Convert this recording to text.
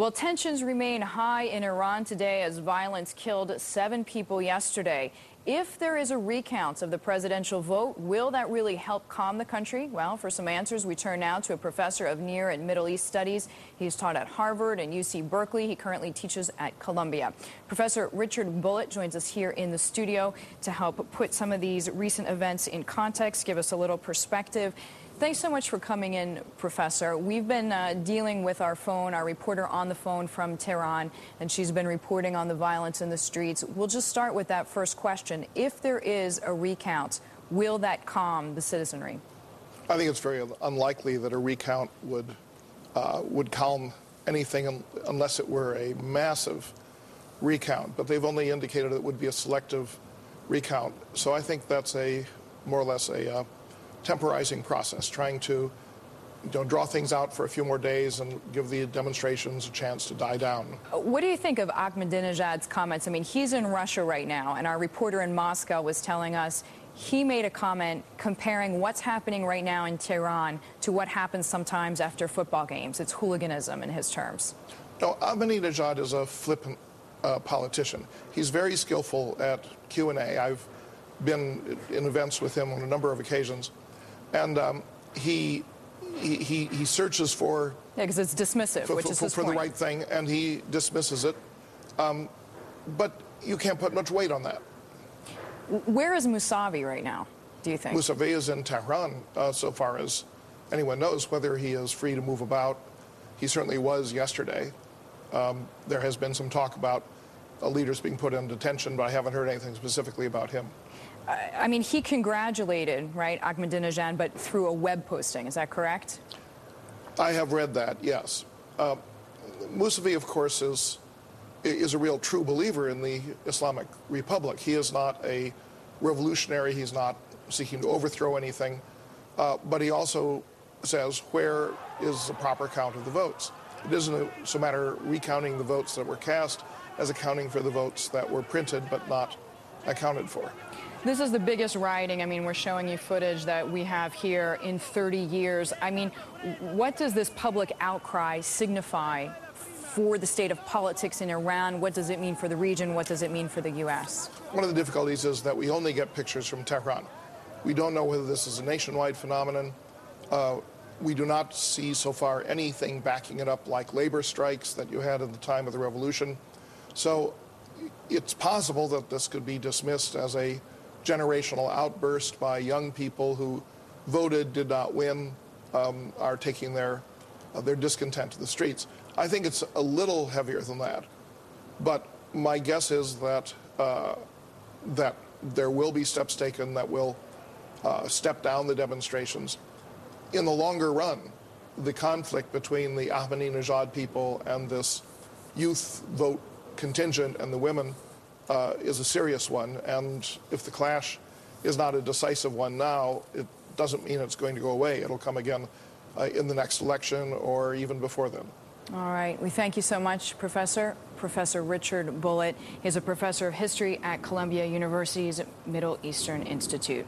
Well, tensions remain high in Iran today as violence killed 7 people yesterday. If there is a recount of the presidential vote, will that really help calm the country? Well, for some answers, we turn now to a professor of Near and Middle East Studies. He's taught at Harvard and UC Berkeley. He currently teaches at Columbia. Professor Richard Bulliet joins us here in the studio to help put some of these recent events in context, give us a little perspective. Thanks so much for coming in, Professor. We've been dealing with our reporter on the phone from Tehran, and she's been reporting on the violence in the streets. We'll just start with that first question. If there is a recount, will that calm the citizenry? I think it's very unlikely that a recount would calm anything unless it were a massive recount. But they've only indicated it would be a selective recount. So I think that's more or less a temporizing process, trying to draw things out for a few more days and give the demonstrations a chance to die down. What do you think of Ahmadinejad's comments? I mean, he's in Russia right now, and our reporter in Moscow was telling us he made a comment comparing what's happening right now in Tehran to what happens sometimes after football games. It's hooliganism in his terms. No, Ahmadinejad is a flippant politician. He's very skillful at Q&A. I've been in events with him on a number of occasions. And he searches for... Yeah, because it's dismissive, which is his point. For the right thing, and he dismisses it. But you can't put much weight on that. Where is Mousavi right now, do you think? Mousavi is in Tehran, so far as anyone knows. Whether he is free to move about, he certainly was yesterday. There has been some talk about leaders being put in detention, but I haven't heard anything specifically about him. I mean, he congratulated, right, Ahmadinejad, but through a web posting. Is that correct? I have read that, yes. Mousavi, of course, is a real true believer in the Islamic Republic. He is not a revolutionary. He's not seeking to overthrow anything. But he also says, where is the proper count of the votes? It isn't so matter recounting the votes that were cast as accounting for the votes that were printed but not accounted for. This is the biggest rioting. I mean, we're showing you footage that we have here in 30 years. I mean, what does this public outcry signify for the state of politics in Iran? What does it mean for the region? What does it mean for the U.S.? One of the difficulties is that we only get pictures from Tehran. We don't know whether this is a nationwide phenomenon. We do not see so far anything backing it up like labor strikes that you had at the time of the revolution. So it's possible that this could be dismissed as a generational outburst by young people who voted, did not win, are taking their discontent to the streets. I think it's a little heavier than that, but my guess is that that there will be steps taken that will step down the demonstrations. In the longer run, the conflict between the Ahmadinejad people and this youth vote contingent and the women is a serious one, and if the clash is not a decisive one now, it doesn't mean it's going to go away. It'll come again in the next election or even before then. All right. We thank you so much, Professor. Professor Richard Bulliet is a professor of history at Columbia University's Middle Eastern Institute.